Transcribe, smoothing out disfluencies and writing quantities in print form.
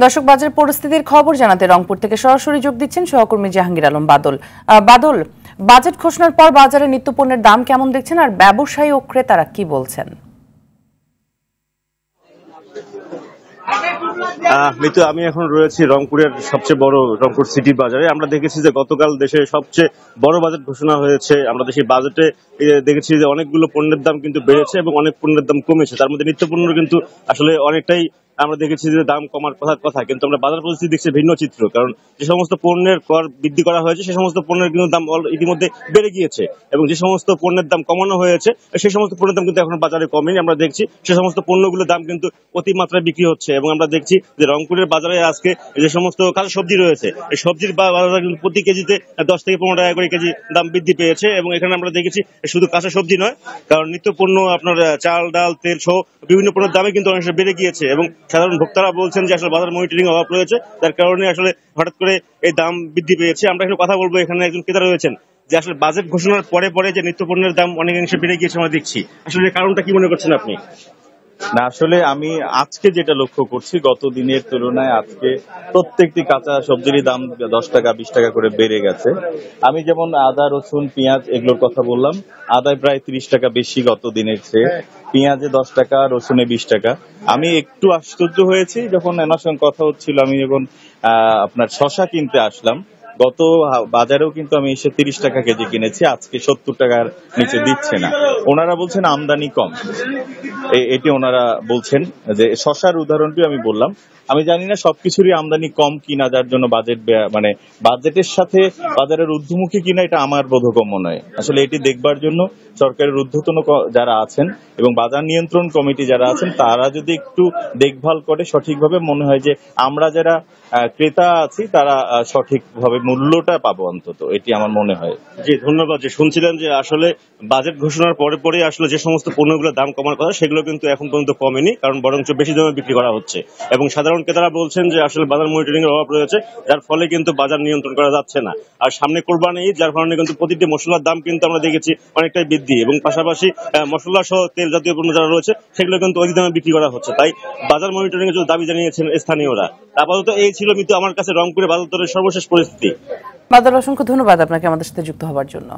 দর্শক, বাজার পরিস্থিতির খবর জানাতে রংপুর থেকে সরাসরি যোগ দিচ্ছেন সহকর্মী জাহাঙ্গীর আলম বাদল। বাদল, বাজেট ঘোষণার পর বাজারে নিত্যপণ্যের দাম কেমন দেখছেন, আর ব্যবসায়ী ও ক্রেতারা কি বলছেন? মিতু, আমি এখন রয়েছি রংপুরের সবচেয়ে বড় রংপুর সিটি বাজারে। আমরা দেখেছি যে গতকাল দেশের সবচেয়ে বড় বাজেট ঘোষণা হয়েছে। আমরা দেশের বাজেটে দেখেছি যে অনেকগুলো পণ্যের দাম কিন্তু বেড়েছে এবং অনেক পণ্যের দাম কমেছে। তার মধ্যে নিত্য পণ্যের কিন্তু আসলে অনেকটাই আমরা দেখেছি যে দাম কমার কথা, কিন্তু আমরা বাজার পরিস্থিতি দেখছি ভিন্ন চিত্র। কারণ যে সমস্ত পণ্যের কর বৃদ্ধি করা হয়েছে সে সমস্ত পণ্যের কিন্তু দাম ইতিমধ্যে বেড়ে গিয়েছে, এবং যে সমস্ত পণ্যের দাম কমানো হয়েছে সেই সমস্ত পণ্যের দাম কিন্তু এখন বাজারে কমেনি। আমরা দেখছি সে সমস্ত পণ্যগুলোর দাম কিন্তু অতিমাত্রায় বিক্রি হচ্ছে, এবং আমরা দেখছি যে রংপুরের বাজারে আজকে যে সমস্ত কাঁচা সবজি রয়েছে এই সবজির বাজার কিন্তু প্রতি কেজিতে 10 থেকে 15 টাকা করে কেজি দাম বৃদ্ধি পেয়েছে। এবং এখানে আমরা দেখেছি শুধু কাঁচা সবজি নয়, কারণ নিত্য পণ্য আপনার চাল ডাল তেল সহ বিভিন্ন পণ্যের দামে কিন্তু অনেক বেড়ে গিয়েছে, এবং সাধারণ ভোক্তারা বলছেন যে আসলে বাজার মনিটরিং অভাব রয়েছে, যার কারণে আসলে হঠাৎ করে এই দাম বৃদ্ধি পেয়েছে। আমরা এখানে কথা বলবো, এখানে একজন ক্রেতা রয়েছেন, যে আসলে বাজেট ঘোষণার পরে যে নিত্য পণ্যের দাম অনেকাংশে বেড়ে গিয়েছে আমরা দেখছি, আসলে কারণটা কি মনে করছেন আপনি? না, আসলে আমি আজকে যেটা লক্ষ্য করছি, গত দিনের তুলনায় আজকে প্রত্যেকটি কাঁচা সবজির দাম 10 টাকা 20 টাকা করে বেড়ে গেছে। আমি যেমন আদা রসুন পেঁয়াজ এগুলোর কথা বললাম, আদায় প্রায় 30 টাকা বেশি গত দিনের চেয়ে, পেঁয়াজে 10 টাকা, রসুনে 20 টাকা। আমি একটু আশ্চর্য হয়েছি যখন এনার সঙ্গে কথা হচ্ছিল, আমি যখন আপনার শশা কিনতে আসলাম, গত বাজারেও কিন্তু আমি এসে 30 টাকা কেজি কিনেছি, আজকে 70 টাকার নিচে দিচ্ছে না। ওনারা বলছেন আমদানি কম, এটি ওনারা বলছেন। যে শশার উদাহরণটি আমি বললাম, আমি জানি না সবকিছুরই আমদানি কম কিনা, যার জন্য বাজেট মানে বাজেটের সাথে বাজারের ঊর্ধ্বমুখী কিনা এটা আমার বোধগম্য নয়। আসলে এটি দেখবার জন্য সরকারের ঊর্ধ্বতন যারা আছেন এবং বাজার নিয়ন্ত্রণ কমিটি যারা আছেন তারা যদি একটু দেখভাল করে সঠিকভাবে, মনে হয় যে আমরা যারা ক্রেতা আছি তারা সঠিকভাবে মূল্যটা পাবো, অন্তত এটি আমার মনে হয়। জি, ধন্যবাদ। যে শুনছিলেন যে আসলে বাজেট ঘোষণার পরে আসলে যে সমস্ত পণ্যগুলোর দাম কমার কথা সেগুলো কিন্তু এখন পর্যন্ত কমেনি, কারণ বরঞ্চ বেশি দামে বিক্রি করা হচ্ছে, এবং সাধারণ ক্রেতারা বলছেন যে আসলে বাজার মনিটরিং এর অভাব রয়েছে, যার ফলে কিন্তু বাজার নিয়ন্ত্রণ করা যাচ্ছে না। আর সামনে কোরবানি ঈদ, যার কারণে কিন্তু প্রতিটি মশলার দাম কিন্তু আমরা দেখেছি অনেকটাই বৃদ্ধি, এবং পাশাপাশি মশলা সহ তেল জাতীয় পণ্য যারা রয়েছে সেগুলো কিন্তু অধিক দামে বিক্রি করা হচ্ছে। তাই বাজার মনিটরিং এর দাবি জানিয়েছেন স্থানীয়রা। আপাতত এই ছিল কিন্তু আমার কাছে রংপুরে বাজার দরের সর্বশেষ পরিস্থিতি। বাদল, অসংখ্য ধন্যবাদ আপনাকে আমাদের সাথে যুক্ত হওয়ার জন্য।